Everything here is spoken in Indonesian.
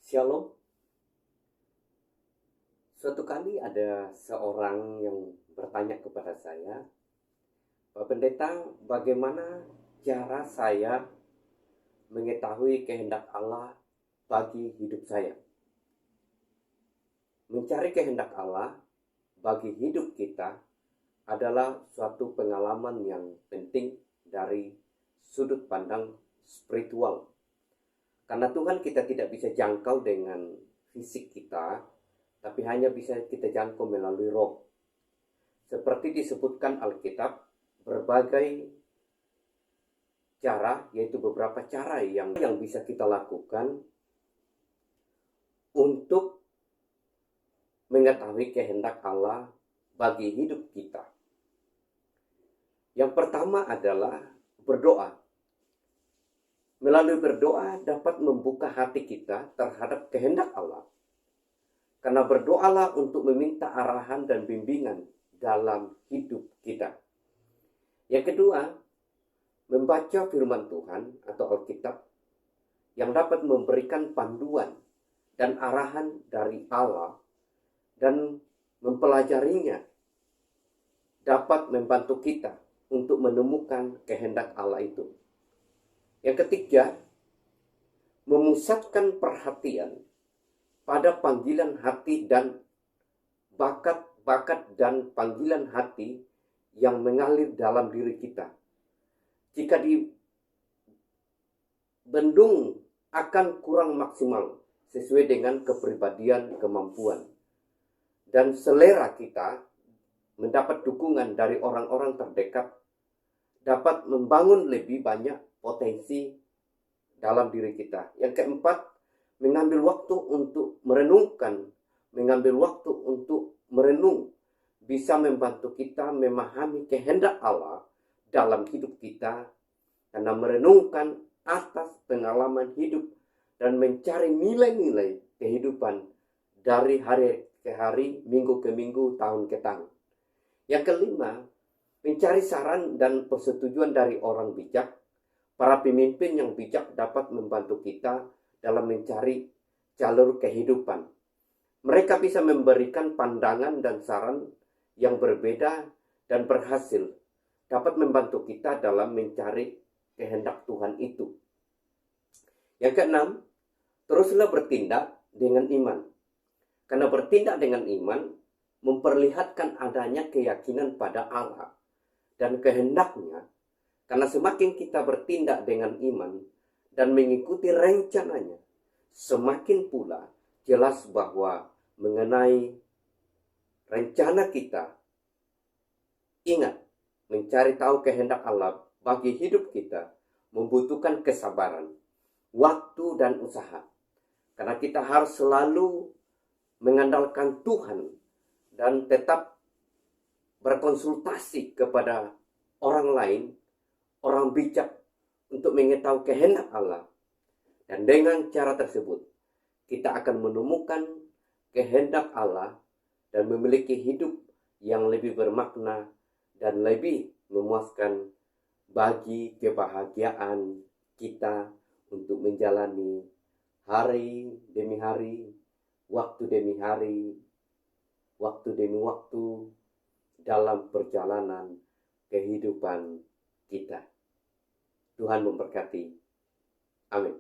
Shalom. Suatu kali ada seorang yang bertanya kepada saya, Pak Pendeta, bagaimana cara saya mengetahui kehendak Allah bagi hidup saya? Mencari kehendak Allah bagi hidup kita adalah suatu pengalaman yang penting dari sudut pandang spiritual. Karena Tuhan kita tidak bisa jangkau dengan fisik kita, tapi hanya bisa kita jangkau melalui roh. Seperti disebutkan Alkitab, berbagai cara, yaitu beberapa cara yang bisa kita lakukan untuk mengetahui kehendak Allah bagi hidup kita. Yang pertama adalah berdoa. Melalui berdoa dapat membuka hati kita terhadap kehendak Allah. Karena berdoalah untuk meminta arahan dan bimbingan dalam hidup kita. Yang kedua, membaca firman Tuhan atau Alkitab yang dapat memberikan panduan dan arahan dari Allah dan mempelajarinya dapat membantu kita untuk menemukan kehendak Allah itu. Yang ketiga, memusatkan perhatian pada panggilan hati dan bakat dan panggilan hati yang mengalir dalam diri kita. Jika dibendung akan kurang maksimal sesuai dengan kepribadian, kemampuan, dan selera kita mendapat dukungan dari orang-orang terdekat, dapat membangun lebih banyak potensi dalam diri kita. Yang keempat, mengambil waktu untuk merenungkan, bisa membantu kita memahami kehendak Allah dalam hidup kita, karena merenungkan atas pengalaman hidup dan mencari nilai-nilai kehidupan dari hari ke hari, minggu ke minggu, tahun ke tahun. Yang kelima, mencari saran dan persetujuan dari orang bijak. Para pemimpin yang bijak dapat membantu kita dalam mencari jalur kehidupan. Mereka bisa memberikan pandangan dan saran yang berbeda dan berhasil dapat membantu kita dalam mencari kehendak Tuhan itu. Yang keenam, teruslah bertindak dengan iman. Karena bertindak dengan iman memperlihatkan adanya keyakinan pada Allah dan kehendaknya. Karena semakin kita bertindak dengan iman dan mengikuti rencananya, semakin pula jelas bahwa mengenai rencana kita, ingat, mencari tahu kehendak Allah bagi hidup kita membutuhkan kesabaran, waktu dan usaha. Karena kita harus selalu mengandalkan Tuhan dan tetap berkonsultasi kepada orang lain, orang bijak, untuk mengetahui kehendak Allah. Dan dengan cara tersebut, kita akan menemukan kehendak Allah dan memiliki hidup yang lebih bermakna dan lebih memuaskan bagi kebahagiaan kita untuk menjalani hari demi hari, waktu demi hari, waktu demi waktu dalam perjalanan kehidupan kita. Tuhan memberkati. Amin.